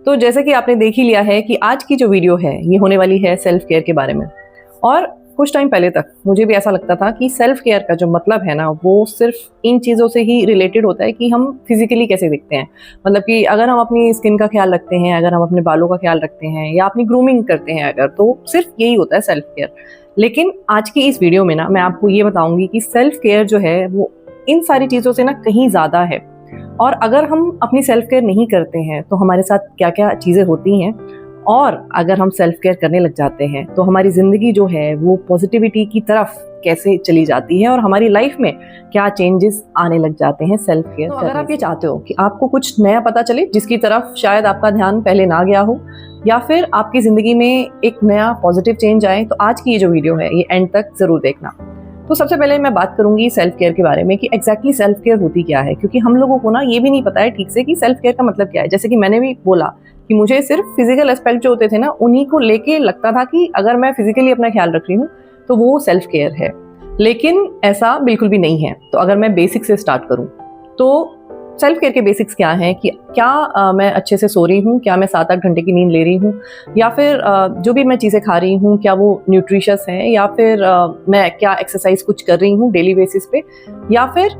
तो जैसे कि आपने देख ही लिया है कि आज की जो वीडियो है ये होने वाली है सेल्फ केयर के बारे में। और कुछ टाइम पहले तक मुझे भी ऐसा लगता था कि सेल्फ केयर का जो मतलब है ना वो सिर्फ इन चीज़ों से ही रिलेटेड होता है कि हम फिजिकली कैसे दिखते हैं। मतलब कि अगर हम अपनी स्किन का ख्याल रखते हैं, अगर हम अपने बालों का ख्याल रखते हैं या अपनी ग्रूमिंग करते हैं अगर, तो सिर्फ यही होता है सेल्फ केयर। लेकिन आज की इस वीडियो में ना मैं आपको ये बताऊंगी कि सेल्फ केयर जो है वो इन सारी चीज़ों से ना कहीं ज़्यादा है। और अगर हम अपनी सेल्फ केयर नहीं करते हैं तो हमारे साथ क्या क्या चीज़ें होती हैं, और अगर हम सेल्फ केयर करने लग जाते हैं तो हमारी ज़िंदगी जो है वो पॉजिटिविटी की तरफ कैसे चली जाती है और हमारी लाइफ में क्या चेंजेस आने लग जाते हैं सेल्फ केयर। तो अगर आप ये चाहते हो कि आपको कुछ नया पता चले जिसकी तरफ शायद आपका ध्यान पहले ना गया हो, या फिर आपकी ज़िंदगी में एक नया पॉजिटिव चेंज आए, तो आज की ये जो वीडियो है ये एंड तक ज़रूर देखना। तो सबसे पहले मैं बात करूंगी सेल्फ केयर के बारे में कि एग्जैक्टली सेल्फ केयर होती क्या है, क्योंकि हम लोगों को ना ये भी नहीं पता है ठीक से कि सेल्फ केयर का मतलब क्या है। जैसे कि मैंने भी बोला कि मुझे सिर्फ फिजिकल एस्पेक्ट जो होते थे ना उन्हीं को लेके लगता था कि अगर मैं फिजिकली अपना ख्याल रख रही हूँ तो वो सेल्फ केयर है, लेकिन ऐसा बिल्कुल भी नहीं है। तो अगर मैं बेसिक से स्टार्ट करूँ तो सेल्फ केयर के बेसिक्स क्या हैं कि क्या मैं अच्छे से सो रही हूँ, क्या मैं 7-8 घंटे की नींद ले रही हूँ, या फिर जो भी मैं चीज़ें खा रही हूँ क्या वो न्यूट्रिशियस हैं, या फिर मैं क्या एक्सरसाइज कुछ कर रही हूँ डेली बेसिस पे, या फिर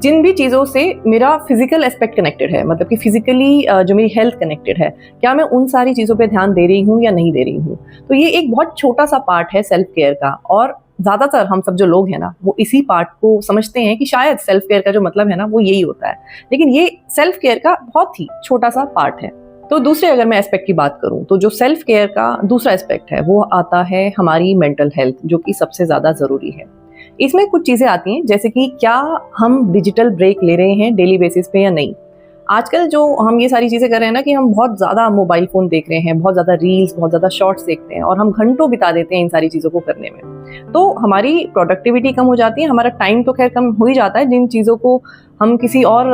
जिन भी चीज़ों से मेरा फिजिकल एस्पेक्ट कनेक्टेड है, मतलब कि फिजिकली जो मेरी हेल्थ कनेक्टेड है, क्या मैं उन सारी चीज़ों पे ध्यान दे रही हूँ या नहीं दे रही हूँ। तो ये एक बहुत छोटा सा पार्ट है सेल्फ केयर का, और ज़्यादातर हम सब जो लोग हैं ना वो इसी पार्ट को समझते हैं कि शायद सेल्फ केयर का जो मतलब है ना वो यही होता है, लेकिन ये सेल्फ केयर का बहुत ही छोटा सा पार्ट है। तो दूसरे अगर मैं एस्पेक्ट की बात करूं तो जो सेल्फ केयर का दूसरा एस्पेक्ट है वो आता है हमारी मेंटल हेल्थ, जो कि सबसे ज़्यादा ज़रूरी है। इसमें कुछ चीज़ें आती हैं जैसे कि क्या हम डिजिटल ब्रेक ले रहे हैं डेली बेसिस पे या नहीं। आजकल जो हम ये सारी चीज़ें कर रहे हैं ना कि हम बहुत ज़्यादा मोबाइल फ़ोन देख रहे हैं, बहुत ज़्यादा रील्स, बहुत ज़्यादा शॉर्ट्स देखते हैं और हम घंटों बिता देते हैं इन सारी चीज़ों को करने में। तो हमारी प्रोडक्टिविटी कम हो जाती है, हमारा टाइम तो खैर कम हो ही जाता है। जिन चीज़ों को हम किसी और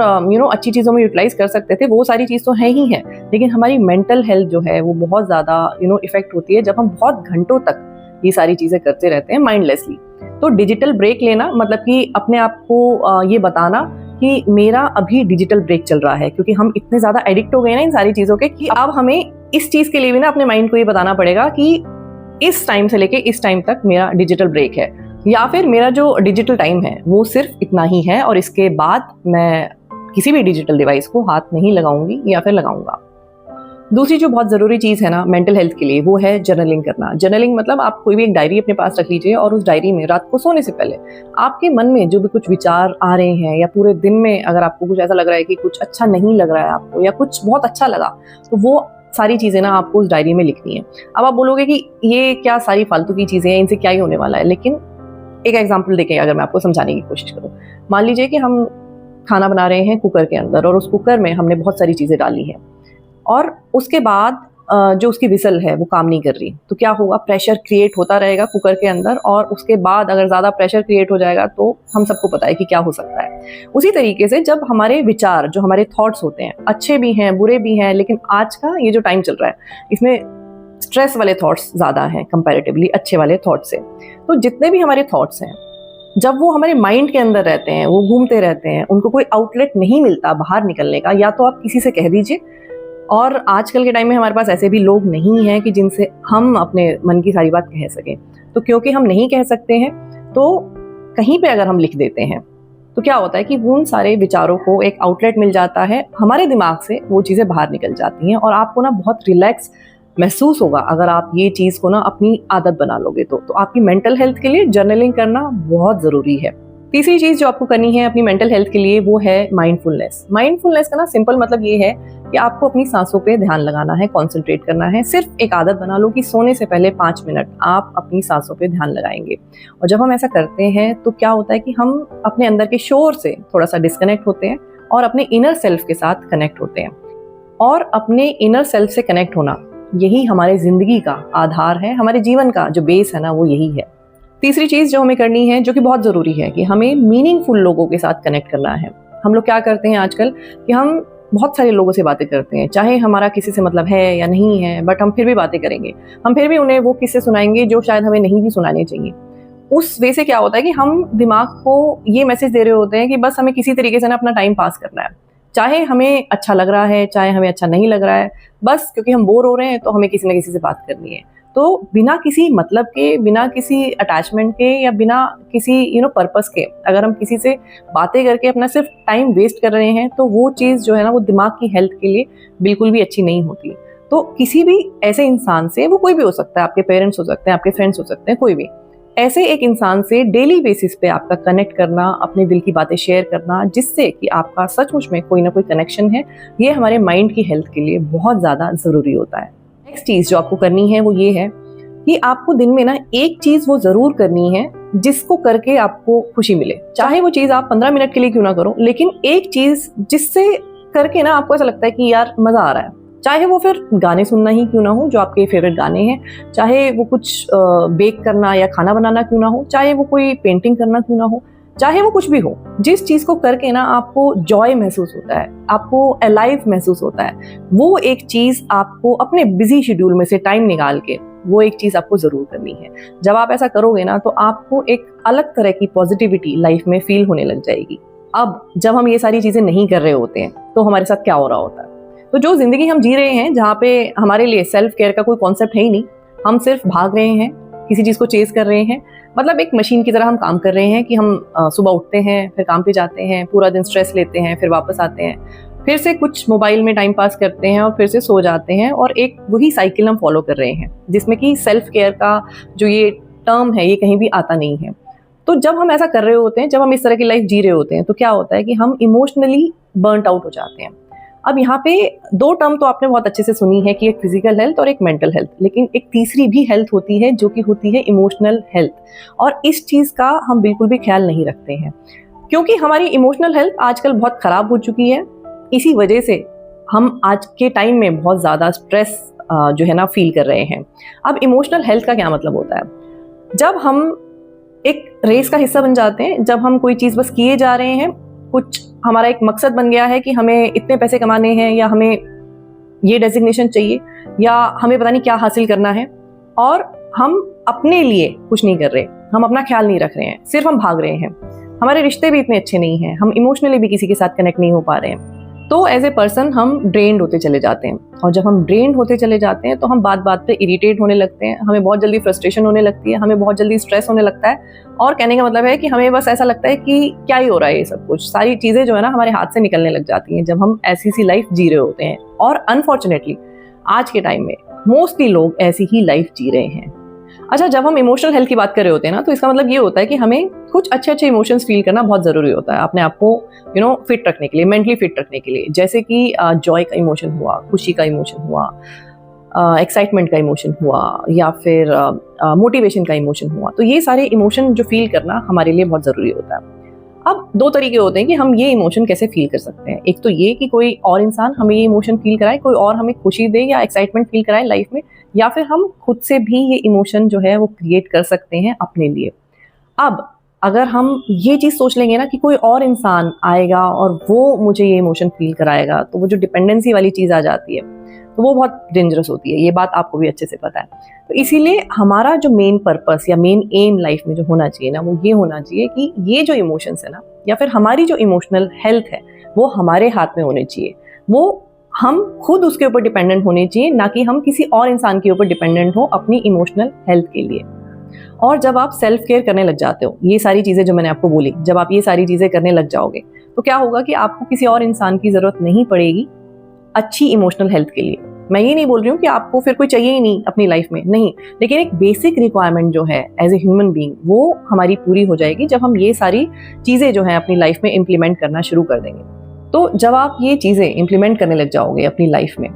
अच्छी चीज़ों में यूटिलाइज़ कर सकते थे वो सारी चीज़ तो है ही है, लेकिन हमारी मेंटल हेल्थ जो है वो बहुत ज़्यादा इफ़ेक्ट होती है जब हम बहुत घंटों तक ये सारी चीज़ें करते रहते हैं माइंडलेसली। तो डिजिटल ब्रेक लेना मतलब कि अपने आप को ये बताना कि मेरा अभी डिजिटल ब्रेक चल रहा है, क्योंकि हम इतने ज़्यादा एडिक्ट हो गए ना इन सारी चीज़ों के कि अब हमें इस चीज़ के लिए भी ना अपने माइंड को ये बताना पड़ेगा कि इस टाइम से लेके इस टाइम तक मेरा डिजिटल ब्रेक है, या फिर मेरा जो डिजिटल टाइम है वो सिर्फ इतना ही है और इसके बाद मैं किसी भी डिजिटल डिवाइस को हाथ नहीं लगाऊंगी या फिर लगाऊंगा। दूसरी जो बहुत ज़रूरी चीज़ है ना मेंटल हेल्थ के लिए वो है जर्नलिंग करना। जर्नलिंग मतलब आप कोई भी एक डायरी अपने पास रख लीजिए और उस डायरी में रात को सोने से पहले आपके मन में जो भी कुछ विचार आ रहे हैं, या पूरे दिन में अगर आपको कुछ ऐसा लग रहा है कि कुछ अच्छा नहीं लग रहा है आपको या कुछ बहुत अच्छा लगा, तो वो सारी चीज़ें ना आपको उस डायरी में लिखनी है। अब आप बोलोगे कि ये क्या सारी फालतू की चीज़ें हैं, इनसे क्या ही होने वाला है, लेकिन एक एग्जाम्पल देके अगर मैं आपको समझाने की कोशिश करूँ। मान लीजिए कि हम खाना बना रहे हैं कुकर के अंदर और उस कुकर में हमने बहुत सारी चीज़ें डाली हैं और उसके बाद जो उसकी विसल है वो काम नहीं कर रही, तो क्या होगा, प्रेशर क्रिएट होता रहेगा कुकर के अंदर, और उसके बाद अगर ज़्यादा प्रेशर क्रिएट हो जाएगा तो हम सबको पता है कि क्या हो सकता है। उसी तरीके से जब हमारे विचार, जो हमारे थॉट्स होते हैं, अच्छे भी हैं बुरे भी हैं, लेकिन आज का ये जो टाइम चल रहा है इसमें स्ट्रेस वाले थॉट्स ज़्यादा हैं कंपैरेटिवली अच्छे वाले थॉट्स से। तो जितने भी हमारे थॉट्स हैं जब वो हमारे माइंड के अंदर रहते हैं, वो घूमते रहते हैं, उनको कोई आउटलेट नहीं मिलता बाहर निकलने का, या तो आप किसी से कह दीजिए, और आजकल के टाइम में हमारे पास ऐसे भी लोग नहीं हैं कि जिनसे हम अपने मन की सारी बात कह सकें। तो क्योंकि हम नहीं कह सकते हैं तो कहीं पे अगर हम लिख देते हैं तो क्या होता है कि उन सारे विचारों को एक आउटलेट मिल जाता है, हमारे दिमाग से वो चीज़ें बाहर निकल जाती हैं और आपको ना बहुत रिलैक्स महसूस होगा अगर आप ये चीज़ को ना अपनी आदत बना लोगे। तो आपकी मेंटल हेल्थ के लिए जर्नलिंग करना बहुत ज़रूरी है। तीसरी चीज़ जो आपको करनी है अपनी मेंटल हेल्थ के लिए वो है माइंडफुलनेस। माइंडफुलनेस का ना सिंपल मतलब ये है कि आपको अपनी सांसों पे ध्यान लगाना है, कंसंट्रेट करना है। सिर्फ एक आदत बना लो कि सोने से पहले 5 मिनट आप अपनी सांसों पे ध्यान लगाएंगे, और जब हम ऐसा करते हैं तो क्या होता है कि हम अपने अंदर के शोर से थोड़ा सा डिस्कनेक्ट होते हैं और अपने इनर सेल्फ के साथ कनेक्ट होते हैं। और अपने इनर सेल्फ से कनेक्ट होना यही हमारे ज़िंदगी का आधार है, हमारे जीवन का जो बेस है ना वो यही है। तीसरी चीज़ जो हमें करनी है, जो कि बहुत ज़रूरी है, कि हमें मीनिंगफुल लोगों के साथ कनेक्ट करना है। हम लोग क्या करते हैं आजकल कि हम बहुत सारे लोगों से बातें करते हैं, चाहे हमारा किसी से मतलब है या नहीं है, बट हम फिर भी बातें करेंगे। हम फिर भी उन्हें वो किस्से सुनाएंगे जो शायद हमें नहीं भी सुनाने चाहिए। उस वे से क्या होता है कि हम दिमाग को ये मैसेज दे रहे होते हैं कि बस हमें किसी तरीके से ना अपना टाइम पास करना है। चाहे हमें अच्छा लग रहा है, चाहे हमें अच्छा नहीं लग रहा है, बस क्योंकि हम बोर हो रहे हैं तो हमें किसी न किसी से बात करनी है। तो बिना किसी मतलब के, बिना किसी अटैचमेंट के या बिना किसी पर्पस के अगर हम किसी से बातें करके अपना सिर्फ टाइम वेस्ट कर रहे हैं, तो वो चीज़ जो है ना, वो दिमाग की हेल्थ के लिए बिल्कुल भी अच्छी नहीं होती। तो किसी भी ऐसे इंसान से, वो कोई भी हो सकता है, आपके पेरेंट्स हो सकते हैं, आपके फ्रेंड्स हो सकते हैं, कोई भी ऐसे एक इंसान से डेली बेसिस पे आपका कनेक्ट करना, अपने दिल की बातें शेयर करना, जिससे कि आपका सचमुच में कोई ना कोई कनेक्शन है, ये हमारे माइंड की हेल्थ के लिए बहुत ज़्यादा ज़रूरी होता है। नेक्स्ट चीज़ जो आपको करनी है वो ये है कि आपको दिन में ना एक चीज़ वो ज़रूर करनी है जिसको करके आपको खुशी मिले। चाहे वो चीज़ आप 15 मिनट के लिए क्यों ना करो, लेकिन एक चीज़ जिससे करके ना आपको ऐसा लगता है कि यार मज़ा आ रहा है। चाहे वो फिर गाने सुनना ही क्यों ना हो, जो आपके फेवरेट गाने हैं, चाहे वो कुछ बेक करना या खाना बनाना क्यों ना हो, चाहे वो कोई पेंटिंग करना क्यों ना हो, चाहे वो कुछ भी हो, जिस चीज़ को करके ना आपको जॉय महसूस होता है, आपको अलाइव महसूस होता है, वो एक चीज़ आपको अपने बिजी शेड्यूल में से टाइम निकाल के वो एक चीज़ आपको ज़रूर करनी है। जब आप ऐसा करोगे ना, तो आपको एक अलग तरह की पॉजिटिविटी लाइफ में फील होने लग जाएगी। अब जब हम ये सारी चीज़ें नहीं कर रहे होते हैं, तो हमारे साथ क्या हो रहा होता है? तो जो ज़िंदगी हम जी रहे हैं, जहाँ पे हमारे लिए सेल्फ केयर का कोई कॉन्सेप्ट है ही नहीं, हम सिर्फ भाग रहे हैं, किसी चीज़ को चेज़ कर रहे हैं, मतलब एक मशीन की तरह हम काम कर रहे हैं कि हम सुबह उठते हैं, फिर काम पे जाते हैं, पूरा दिन स्ट्रेस लेते हैं, फिर वापस आते हैं, फिर से कुछ मोबाइल में टाइम पास करते हैं और फिर से सो जाते हैं, और एक वही साइकिल हम फॉलो कर रहे हैं, जिसमें कि सेल्फ केयर का जो ये टर्म है, ये कहीं भी आता नहीं है। तो जब हम ऐसा कर रहे होते हैं, जब हम इस तरह की लाइफ जी रहे होते हैं, तो क्या होता है कि हम इमोशनली बर्नट आउट हो जाते हैं। अब यहाँ पे दो टर्म तो आपने बहुत अच्छे से सुनी है कि एक फिजिकल हेल्थ और एक मेंटल हेल्थ, लेकिन एक तीसरी भी हेल्थ होती है जो कि होती है इमोशनल हेल्थ, और इस चीज़ का हम बिल्कुल भी ख्याल नहीं रखते हैं, क्योंकि हमारी इमोशनल हेल्थ आजकल बहुत ख़राब हो चुकी है। इसी वजह से हम आज के टाइम में बहुत ज़्यादा स्ट्रेस जो है ना फील कर रहे हैं। अब इमोशनल हेल्थ का क्या मतलब होता है? जब हम एक रेस का हिस्सा बन जाते हैं, जब हम कोई चीज़ बस किए जा रहे हैं, कुछ हमारा एक मकसद बन गया है कि हमें इतने पैसे कमाने हैं, या हमें ये डेजिग्नेशन चाहिए, या हमें पता नहीं क्या हासिल करना है, और हम अपने लिए कुछ नहीं कर रहे, हम अपना ख्याल नहीं रख रहे हैं, सिर्फ हम भाग रहे हैं। हमारे रिश्ते भी इतने अच्छे नहीं हैं, हम इमोशनली भी किसी के साथ कनेक्ट नहीं हो पा रहे हैं, तो एज ए पर्सन हम ड्रेन्ड होते चले जाते हैं। और जब हम ड्रेन्ड होते चले जाते हैं, तो हम बात बात पे इरिटेट होने लगते हैं, हमें बहुत जल्दी फ्रस्ट्रेशन होने लगती है, हमें बहुत जल्दी स्ट्रेस होने लगता है, और कहने का मतलब है कि हमें बस ऐसा लगता है कि क्या ही हो रहा है, ये सब कुछ सारी चीज़ें जो है ना हमारे हाथ से निकलने लग जाती हैं जब हम ऐसी सी लाइफ जी रहे होते हैं। और अनफॉर्चुनेटली आज के टाइम में मोस्टली लोग ऐसी ही लाइफ जी रहे हैं। अच्छा, जब हम इमोशनल हेल्थ की बात कर रहे होते हैं ना, तो इसका मतलब ये होता है कि हमें कुछ अच्छे अच्छे इमोशंस फील करना बहुत ज़रूरी होता है अपने आप को फिट रखने के लिए, मेंटली फिट रखने के लिए। जैसे कि जॉय का इमोशन हुआ, खुशी का इमोशन हुआ, एक्साइटमेंट का इमोशन हुआ, या फिर मोटिवेशन का इमोशन हुआ। तो ये सारे इमोशन जो फील करना हमारे लिए बहुत ज़रूरी होता है। अब दो तरीके होते हैं कि हम ये इमोशन कैसे फील कर सकते हैं। एक तो ये कि कोई और इंसान हमें ये इमोशन फील कराए, कोई और हमें खुशी दे या एक्साइटमेंट फील कराए लाइफ में, या फिर हम खुद से भी ये इमोशन जो है वो क्रिएट कर सकते हैं अपने लिए। अब अगर हम ये चीज़ सोच लेंगे ना कि कोई और इंसान आएगा और वो मुझे ये इमोशन फील कराएगा, तो वो जो डिपेंडेंसी वाली चीज़ आ जाती है, तो वो बहुत डेंजरस होती है। ये बात आपको भी अच्छे से पता है। तो इसीलिए हमारा जो मेन पर्पस या मेन एम लाइफ में जो होना चाहिए ना, वो ये होना चाहिए कि ये जो इमोशंस है ना, या फिर हमारी जो इमोशनल हेल्थ है, वो हमारे हाथ में होने चाहिए। वो हम खुद उसके ऊपर डिपेंडेंट होने चाहिए, ना कि हम किसी और इंसान के ऊपर डिपेंडेंट हो अपनी इमोशनल हेल्थ के लिए। और जब आप सेल्फ केयर करने लग जाते हो, ये सारी चीज़ें जो मैंने आपको बोली, जब आप ये सारी चीज़ें करने लग जाओगे, तो क्या होगा कि आपको किसी और इंसान की ज़रूरत नहीं पड़ेगी अच्छी इमोशनल हेल्थ के लिए। मैं ये नहीं बोल रही हूँ कि आपको फिर कोई चाहिए ही नहीं अपनी लाइफ में, नहीं, लेकिन एक बेसिक रिक्वायरमेंट जो है एज ए ह्यूमन बीइंग, वो हमारी पूरी हो जाएगी जब हम ये सारी चीज़ें जो हैं अपनी लाइफ में इम्प्लीमेंट करना शुरू कर देंगे। तो जब आप ये चीज़ें इम्प्लीमेंट करने लग जाओगे अपनी लाइफ में,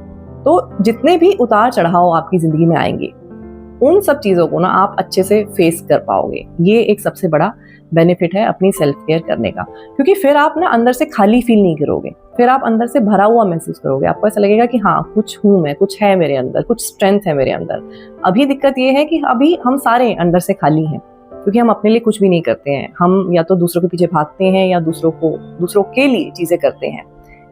तो जितने भी उतार चढ़ाव आपकी ज़िंदगी में आएंगे, उन सब चीज़ों को ना आप अच्छे से फेस कर पाओगे। ये एक सबसे बड़ा बेनिफिट है अपनी सेल्फ केयर करने का, क्योंकि फिर आप ना अंदर से खाली फील नहीं करोगे, फिर आप अंदर से भरा हुआ महसूस करोगे। आपको ऐसा लगेगा कि हाँ, कुछ हूँ मैं, कुछ है मेरे अंदर, कुछ स्ट्रेंथ है मेरे अंदर। अभी दिक्कत ये है कि अभी हम सारे अंदर से खाली हैं, क्योंकि हम अपने लिए कुछ भी नहीं करते हैं। हम या तो दूसरों के पीछे भागते हैं, या दूसरों के लिए चीज़ें करते हैं।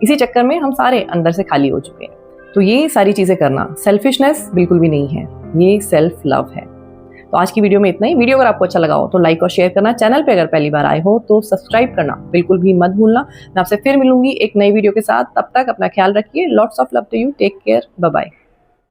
इसी चक्कर में हम सारे अंदर से खाली हो चुके हैं। तो ये सारी चीज़ें करना सेल्फिशनेस बिल्कुल भी नहीं है, ये सेल्फ लव है। तो आज की वीडियो में इतना ही। वीडियो अगर आपको अच्छा लगा हो तो लाइक और शेयर करना, चैनल पे अगर पहली बार आए हो तो सब्सक्राइब करना बिल्कुल भी मत भूलना। मैं आपसे फिर मिलूंगी एक नई वीडियो के साथ, तब तक अपना ख्याल रखिए। Lots of love to you, take care, bye bye.